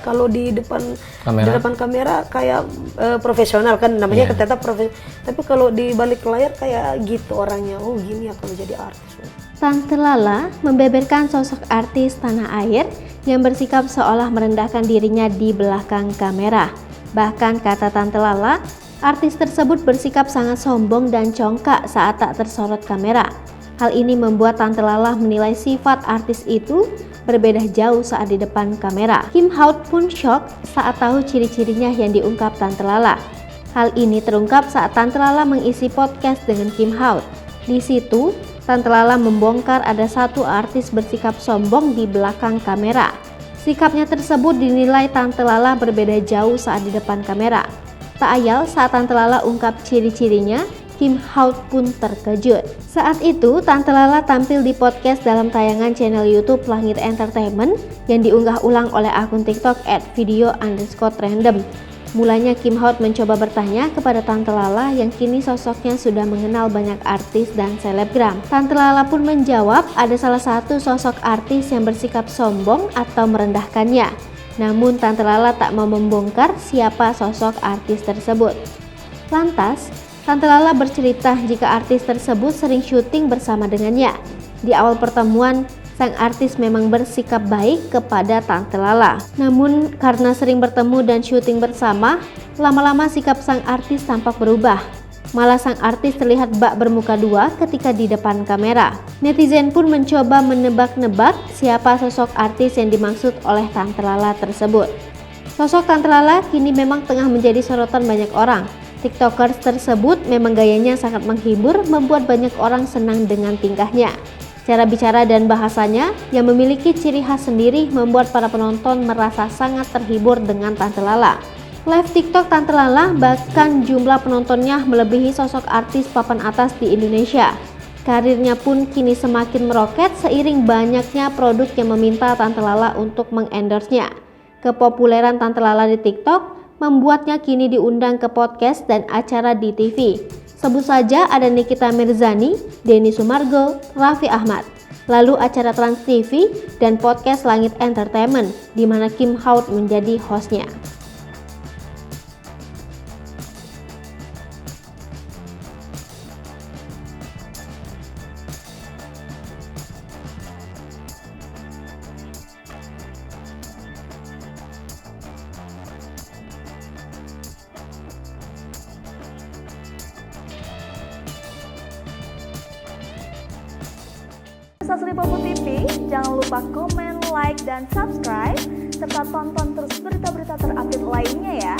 kalau di depan kamera kayak profesional kan namanya tetap profesional. Tapi kalau di balik layar kayak gitu orangnya. Oh gini ya kalau jadi artis. Tante Lala membeberkan sosok artis tanah air yang bersikap seolah merendahkan dirinya di belakang kamera. Bahkan kata Tante Lala, artis tersebut bersikap sangat sombong dan congkak saat tak tersorot kamera. Hal ini membuat Tante Lala menilai sifat artis itu berbeda jauh saat di depan kamera. Kim Haut pun shock saat tahu ciri-cirinya yang diungkap Tante Lala. Hal ini terungkap saat Tante Lala mengisi podcast dengan Kim Haut. Di situ, Tante Lala membongkar ada satu artis bersikap sombong di belakang kamera. Sikapnya tersebut dinilai Tante Lala berbeda jauh saat di depan kamera. Tak ayal saat Tante Lala ungkap ciri-cirinya, Kim Haut pun terkejut. Saat itu, Tante Lala tampil di podcast dalam tayangan channel YouTube Langit Entertainment yang diunggah ulang oleh akun TikTok @video_random. Mulanya Kim Haut mencoba bertanya kepada Tante Lala yang kini sosoknya sudah mengenal banyak artis dan selebgram. Tante Lala pun menjawab ada salah satu sosok artis yang bersikap sombong atau merendahkannya. Namun Tante Lala tak mau membongkar siapa sosok artis tersebut. Lantas, Tante Lala bercerita jika artis tersebut sering syuting bersama dengannya. Di awal pertemuan, sang artis memang bersikap baik kepada Tante Lala. Namun karena sering bertemu dan syuting bersama, lama-lama sikap sang artis tampak berubah. Malah sang artis terlihat bak bermuka dua ketika di depan kamera. Netizen pun mencoba menebak-nebak siapa sosok artis yang dimaksud oleh Tante Lala tersebut. Sosok Tante Lala kini memang tengah menjadi sorotan banyak orang. TikTokers tersebut memang gayanya sangat menghibur, membuat banyak orang senang dengan tingkahnya. Cara bicara dan bahasanya yang memiliki ciri khas sendiri membuat para penonton merasa sangat terhibur dengan Tante Lala. Live TikTok Tante Lala bahkan jumlah penontonnya melebihi sosok artis papan atas di Indonesia. Karirnya pun kini semakin meroket seiring banyaknya produk yang meminta Tante Lala untuk mengendorse-nya. Kepopuleran Tante Lala di TikTok membuatnya kini diundang ke podcast dan acara di TV. Sebut saja ada Nikita Mirzani, Denny Sumargo, Raffi Ahmad. Lalu acara Trans TV dan podcast Langit Entertainment di mana Kim Haut menjadi hostnya. Sasri Popo TV, jangan lupa komen, like, dan subscribe, serta tonton terus berita-berita terupdate lainnya ya.